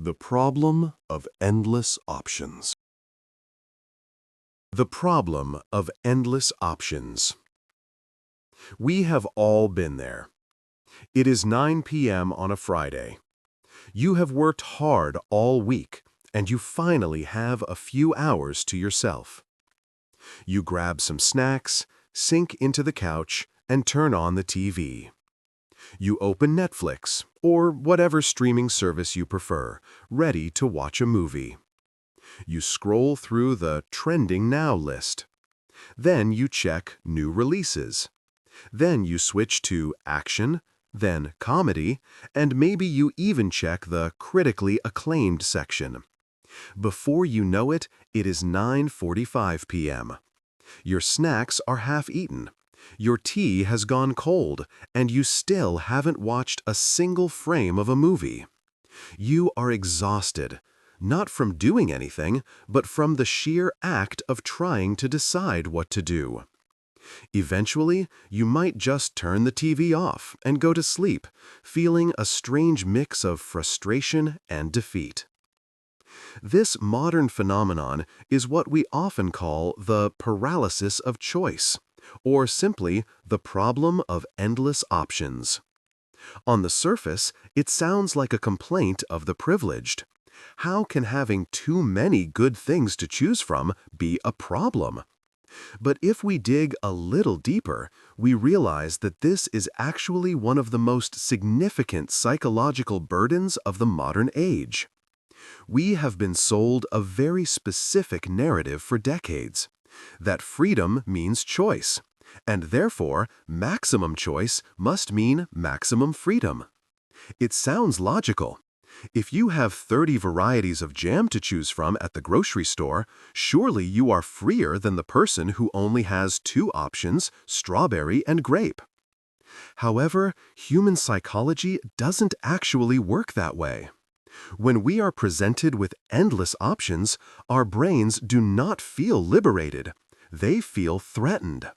The problem of endless options. The problem of endless options. We have all been there. It is 9 p.m. on a Friday. You have worked hard all week, and you finally have a few hours to yourself. You grab some snacks, sink into the couch, and turn on the TV. You open Netflix, or whatever streaming service you prefer, ready to watch a movie. You scroll through the Trending Now list. Then you check new releases. Then you switch to action, then comedy, and maybe you even check the critically acclaimed section. Before you know it, it is 9:45 p.m. Your snacks are half-eaten. Your tea has gone cold, and you still haven't watched a single frame of a movie. You are exhausted, not from doing anything, but from the sheer act of trying to decide what to do. Eventually, you might just turn the TV off and go to sleep, feeling a strange mix of frustration and defeat. This modern phenomenon is what we often call the paralysis of choice, or simply the problem of endless options. On the surface, it sounds like a complaint of the privileged. How can having too many good things to choose from be a problem? But if we dig a little deeper, we realize that this is actually one of the most significant psychological burdens of the modern age. We have been sold a very specific narrative for decades, that freedom means choice, and therefore maximum choice must mean maximum freedom. It sounds logical. If you have 30 varieties of jam to choose from at the grocery store, surely you are freer than the person who only has 2 options, strawberry and grape. However, human psychology doesn't actually work that way. When we are presented with endless options, our brains do not feel liberated. They feel threatened.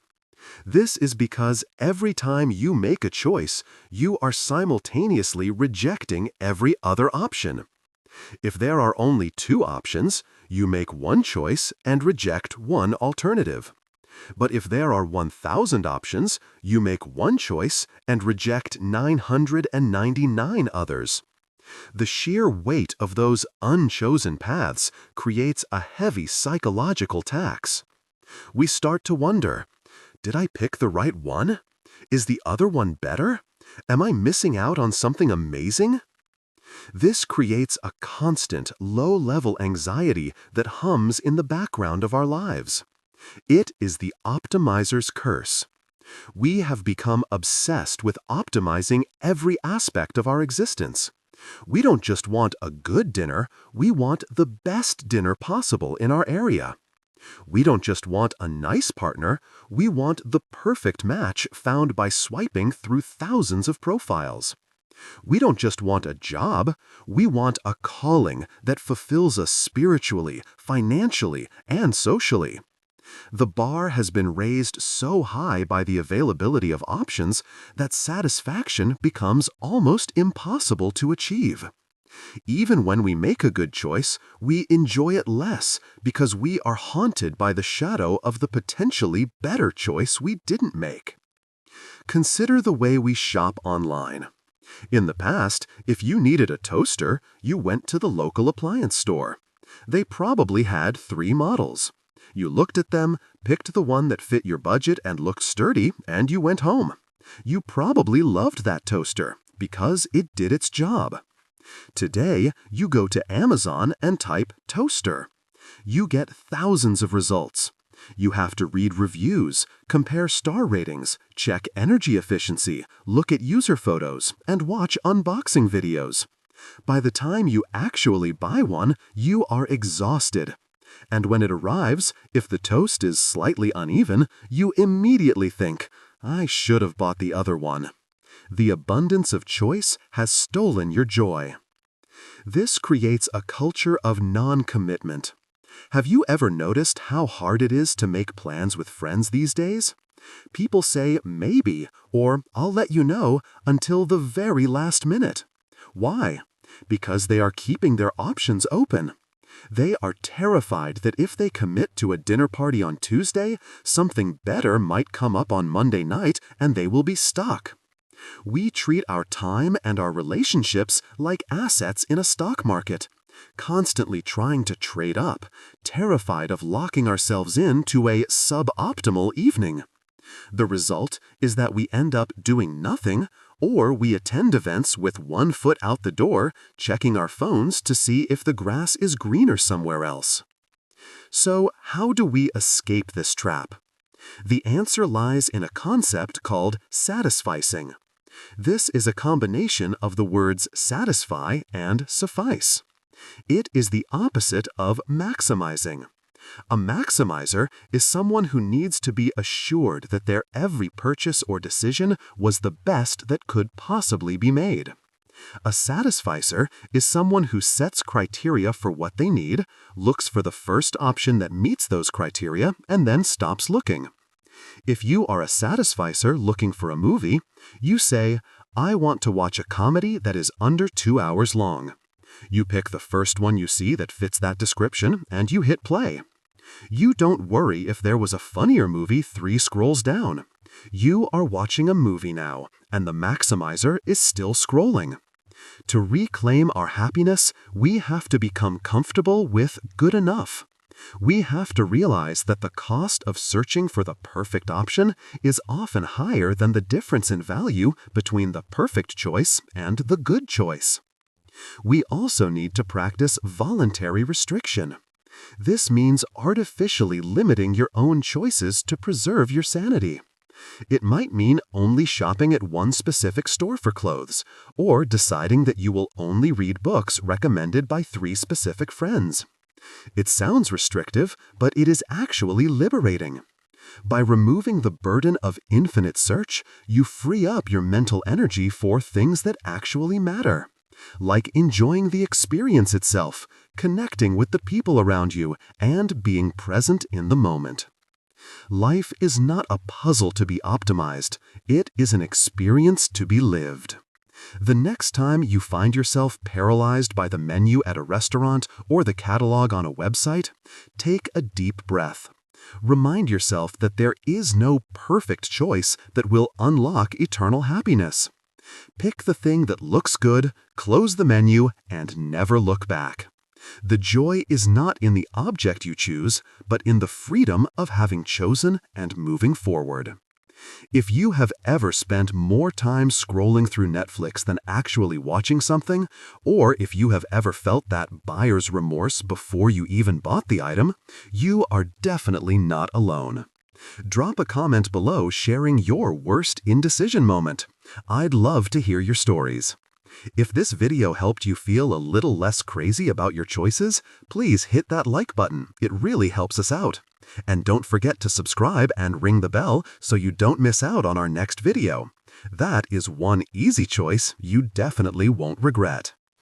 This is because every time you make a choice, you are simultaneously rejecting every other option. If there are only 2 options, you make one choice and reject one alternative. But if there are 1,000 options, you make one choice and reject 999 others. The sheer weight of those unchosen paths creates a heavy psychological tax. We start to wonder, did I pick the right one? Is the other one better? Am I missing out on something amazing? This creates a constant, low-level anxiety that hums in the background of our lives. It is the optimizer's curse. We have become obsessed with optimizing every aspect of our existence. We don't just want a good dinner, we want the best dinner possible in our area. We don't just want a nice partner, we want the perfect match found by swiping through thousands of profiles. We don't just want a job, we want a calling that fulfills us spiritually, financially, and socially. The bar has been raised so high by the availability of options that satisfaction becomes almost impossible to achieve. Even when we make a good choice, we enjoy it less because we are haunted by the shadow of the potentially better choice we didn't make. Consider the way we shop online. In the past, if you needed a toaster, you went to the local appliance store. They probably had 3 models. You looked at them, picked the one that fit your budget and looked sturdy, and you went home. You probably loved that toaster because it did its job. Today, you go to Amazon and type toaster. You get thousands of results. You have to read reviews, compare star ratings, check energy efficiency, look at user photos, and watch unboxing videos. By the time you actually buy one, you are exhausted. And when it arrives, if the toast is slightly uneven, you immediately think, I should have bought the other one. The abundance of choice has stolen your joy. This creates a culture of non-commitment. Have you ever noticed how hard it is to make plans with friends these days? People say maybe or I'll let you know until the very last minute. Why? Because they are keeping their options open. They are terrified that if they commit to a dinner party on Tuesday, something better might come up on Monday night and they will be stuck. We treat our time and our relationships like assets in a stock market, constantly trying to trade up, terrified of locking ourselves into a suboptimal evening. The result is that we end up doing nothing, or we attend events with one foot out the door, checking our phones to see if the grass is greener somewhere else. So, how do we escape this trap? The answer lies in a concept called satisficing. This is a combination of the words satisfy and suffice. It is the opposite of maximizing. A maximizer is someone who needs to be assured that their every purchase or decision was the best that could possibly be made. A satisficer is someone who sets criteria for what they need, looks for the first option that meets those criteria, and then stops looking. If you are a satisficer looking for a movie, you say, "I want to watch a comedy that is under 2 hours long." You pick the first one you see that fits that description, and you hit play. You don't worry if there was a funnier movie 3 scrolls down. You are watching a movie now, and the maximizer is still scrolling. To reclaim our happiness, we have to become comfortable with good enough. We have to realize that the cost of searching for the perfect option is often higher than the difference in value between the perfect choice and the good choice. We also need to practice voluntary restriction. This means artificially limiting your own choices to preserve your sanity. It might mean only shopping at one specific store for clothes, or deciding that you will only read books recommended by 3 specific friends. It sounds restrictive, but it is actually liberating. By removing the burden of infinite search, you free up your mental energy for things that actually matter, like enjoying the experience itself, connecting with the people around you, and being present in the moment. Life is not a puzzle to be optimized. It is an experience to be lived. The next time you find yourself paralyzed by the menu at a restaurant or the catalog on a website, take a deep breath. Remind yourself that there is no perfect choice that will unlock eternal happiness. Pick the thing that looks good, close the menu, and never look back. The joy is not in the object you choose, but in the freedom of having chosen and moving forward. If you have ever spent more time scrolling through Netflix than actually watching something, or if you have ever felt that buyer's remorse before you even bought the item, you are definitely not alone. Drop a comment below sharing your worst indecision moment. I'd love to hear your stories. If this video helped you feel a little less crazy about your choices, please hit that like button. It really helps us out. And don't forget to subscribe and ring the bell so you don't miss out on our next video. That is one easy choice you definitely won't regret.